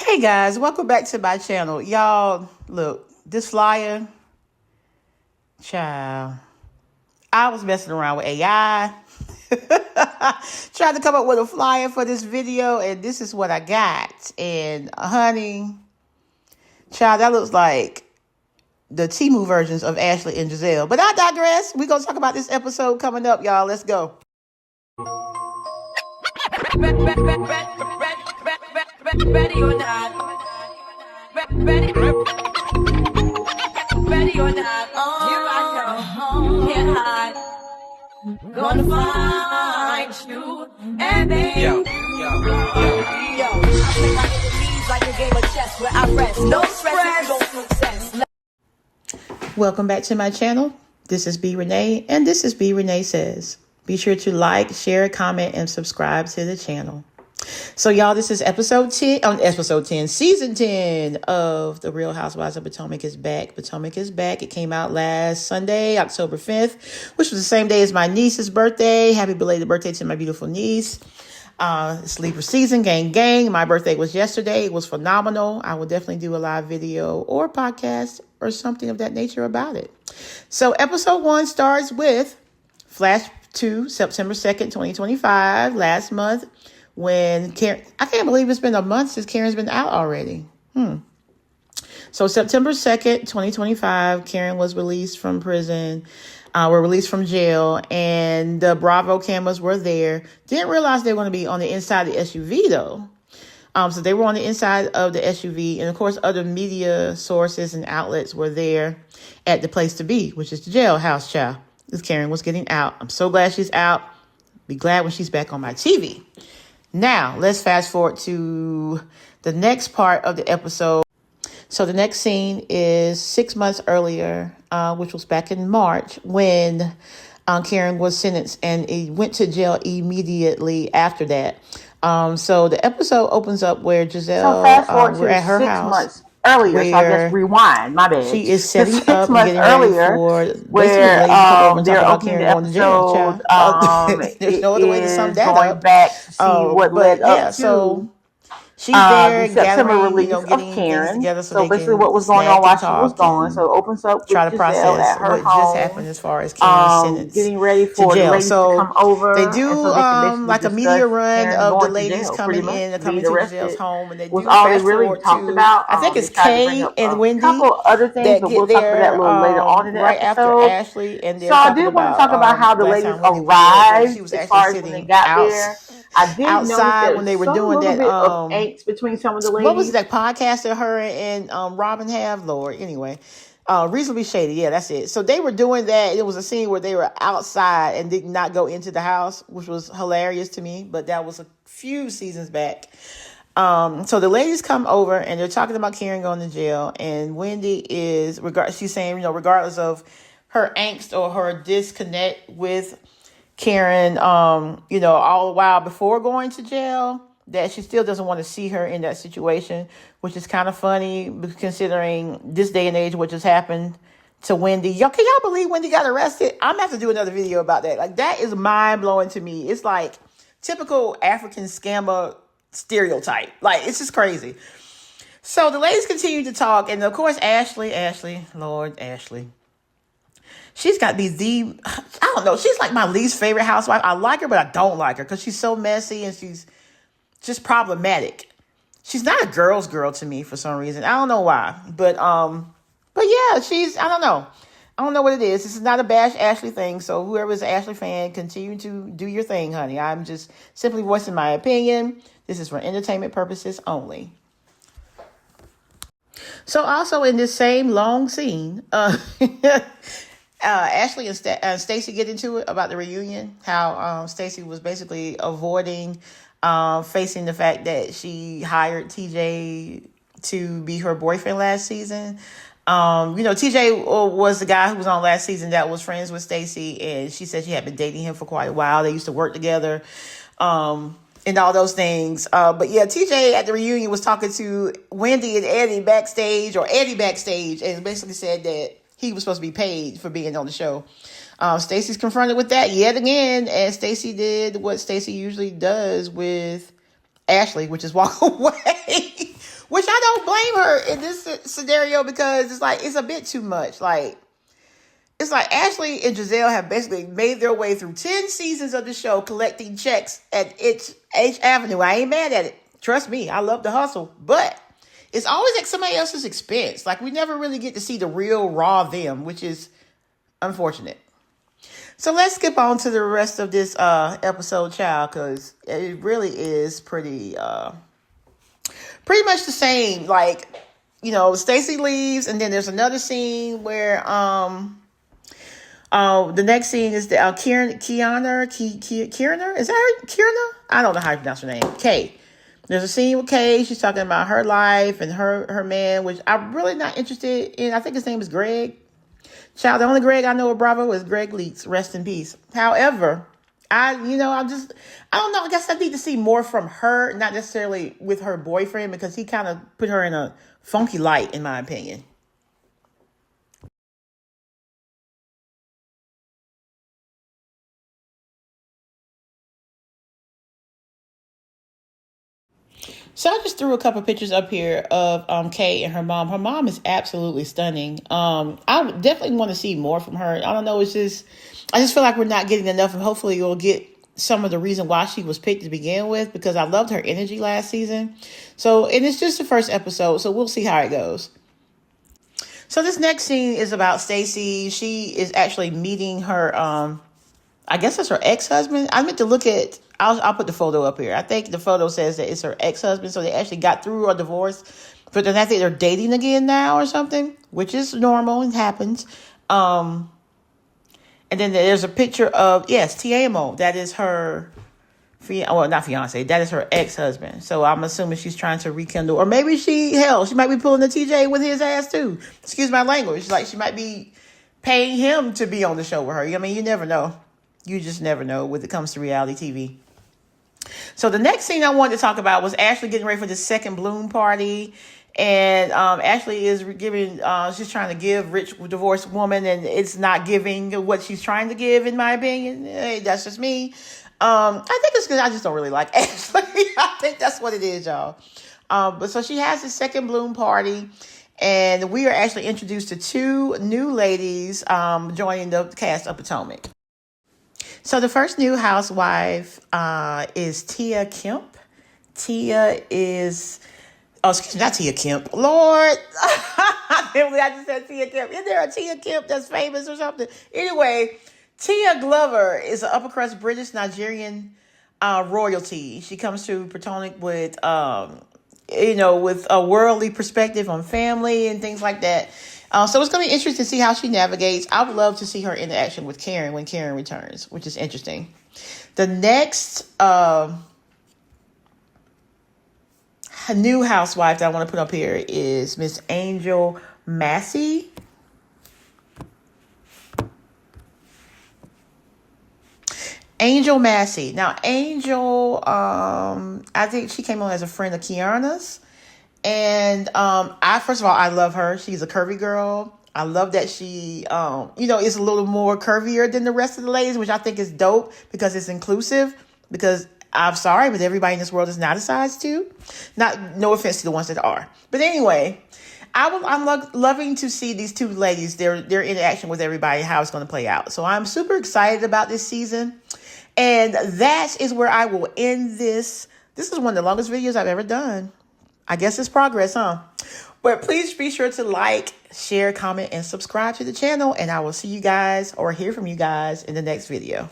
Hey guys, welcome back to my channel. Y'all, look, this flyer, child, I was messing around with AI, trying to come up with a flyer for this video, and this is what I got. And honey, child, that looks like the Temu versions of Ashley and Giselle. But I digress. We're going to talk about this episode coming up, y'all. Let's go. Ready or not. Ready or not. Here I come. Can't hide. Gonna find you and then yo. I play my enemies like a game of chess where I rest. No stress, no success. Welcome back to my channel. This is B Renee, and this is B Renee Says. Be sure to like, share, comment, and subscribe to the channel. So, y'all, this is episode 10, season 10 of The Real Housewives of Potomac is back. Potomac is back. It came out last Sunday, October 5th, which was the same day as my niece's birthday. Happy belated birthday to my beautiful niece. Sleeper season, gang. My birthday was yesterday. It was phenomenal. I will definitely do a live video or podcast or something of that nature about it. So, episode 1 starts with flash to September 2nd, 2025, last month. When Karen, I can't believe it's been a month since Karen's been out already. So September 2nd, 2025, Karen was released from prison, were released from jail, and the Bravo cameras were there. Didn't realize they were going to be on the inside of the SUV, though. So they were on the inside of the SUV, and of course, other media sources and outlets were there at the place to be, which is the jailhouse, child. This Karen was getting out. I'm so glad she's out. Be glad when she's back on my TV. Now, let's fast forward to the next part of the episode. So the next scene is 6 months earlier, which was back in March, when Karen was sentenced and he went to jail immediately after that. So the episode opens up where Giselle, we're at her house. Months earlier, so I guess rewind, my bad. She is setting up and getting ready for where they're opening the episode. There's no other way to sum that up. Back to see what led up to. So she's there, the September release of Karen. Together so basically, what was going on while she was gone. So it opens up with try to process at her what home, just happened as far as Karen's sentence, getting ready for the ladies to come over. They do like a media run of the ladies coming in and coming to Giselle's home, and they do fast forward to I think it's Kay and Wendy. A couple other things, but we'll talk about that a little later on in the right episode. After Ashley, and so I did want to talk about how the ladies arrived. She was actually sitting when they got there. I did outside when they were doing that angst between some of the ladies. What was that podcast that her and Robin have? Lord, anyway, reasonably shady. Yeah, that's it. So they were doing that. It was a scene where they were outside and did not go into the house, which was hilarious to me. But that was a few seasons back. So the ladies come over and they're talking about Karen going to jail, and Wendy is she's saying, regardless of her angst or her disconnect with Karen, all the while before going to jail, that she still doesn't want to see her in that situation, which is kind of funny considering this day and age, what just happened to Wendy. Can y'all believe Wendy got arrested? I'm going to have to do another video about that. Like, that is mind blowing to me. It's like typical African scammer stereotype. Like, it's just crazy. So the ladies continue to talk. And of course, Ashley, Lord, Ashley. She's got to be I don't know. She's like my least favorite housewife. I like her, but I don't like her because she's so messy and she's just problematic. She's not a girl's girl to me for some reason. I don't know why, but yeah, I don't know. I don't know what it is. This is not a bash Ashley thing. So whoever is an Ashley fan, continue to do your thing, honey. I'm just simply voicing my opinion. This is for entertainment purposes only. So also in this same long scene, Ashley and Stacey get into it about the reunion, how Stacey was basically avoiding facing the fact that she hired TJ to be her boyfriend last season. TJ was the guy who was on last season that was friends with Stacey, and she said she had been dating him for quite a while. They used to work together and all those things. But yeah, TJ at the reunion was talking to Wendy and Eddie backstage, and basically said that he was supposed to be paid for being on the show. Stacey's confronted with that yet again, and Stacey did what Stacey usually does with Ashley, which is walk away Which I don't blame her in this scenario because it's like, it's a bit too much. Like, it's like Ashley and Giselle have basically made their way through 10 seasons of the show collecting checks at H Avenue. I ain't mad at it. Trust me, I love the hustle. But it's always at somebody else's expense. Like, we never really get to see the real raw them, which is unfortunate. So let's skip on to the rest of this episode, child, because it really is pretty much the same. Like, you know, Stacy leaves, and then there's another scene where the next scene is the Kierner, is that her? Kierner? I don't know how to pronounce her name. Kay. There's a scene with Kay. She's talking about her life and her man, which I'm really not interested in. I think his name is Greg. Child, the only Greg I know of Bravo is Greg Leaks. Rest in peace. However, I don't know. I guess I need to see more from her, not necessarily with her boyfriend, because he kind of put her in a funky light, in my opinion. So I just threw a couple pictures up here of Kay and her mom. Her mom is absolutely stunning. I definitely want to see more from her. I don't know. I just feel like we're not getting enough, and hopefully you'll get some of the reason why she was picked to begin with, because I loved her energy last season. So, and it's just the first episode, so we'll see how it goes. So this next scene is about Stacy. She is actually meeting her, I guess it's her ex-husband. I meant to look at, I'll put the photo up here. I think the photo says that it's her ex-husband. So they actually got through a divorce, but then I think they're dating again now or something, which is normal and happens. And then there's a picture of, yes, Tiamo. That is her, not fiance. That is her ex-husband. So I'm assuming she's trying to rekindle, or maybe she might be pulling the TJ with his ass too. Excuse my language. Like, she might be paying him to be on the show with her. I mean, you never know. You just never know when it comes to reality TV. So the next scene I wanted to talk about was Ashley getting ready for the second Bloom party. And Ashley is giving, she's trying to give rich divorced woman, and it's not giving what she's trying to give, in my opinion. Hey, that's just me. I think it's because I just don't really like Ashley. I think that's what it is, y'all. But so she has the second Bloom party, and we are actually introduced to two new ladies joining the cast of Potomac. So the first new housewife is Tia Kemp. Tia is, excuse me, not Tia Kemp. Lord, I can't believe I just said Tia Kemp. Is there a Tia Kemp that's famous or something? Anyway, Tia Glover is an upper crust British Nigerian royalty. She comes to Potomac with, with a worldly perspective on family and things like that. So it's going to be interesting to see how she navigates. I would love to see her interaction with Karen when Karen returns, which is interesting. The next new housewife that I want to put up here is Miss Angel Massey. Angel Massey. Now, Angel, I think she came on as a friend of Kiana's. And first of all, I love her. She's a curvy girl. I love that she, is a little more curvier than the rest of the ladies, which I think is dope because it's inclusive. Because I'm sorry, but everybody in this world is not a size 2. No offense to the ones that are. But anyway, I'm loving to see these two ladies, their interaction with everybody, how it's going to play out. So I'm super excited about this season. And that is where I will end this. This is one of the longest videos I've ever done. I guess it's progress, huh? But please be sure to like, share, comment, and subscribe to the channel. And I will see you guys or hear from you guys in the next video.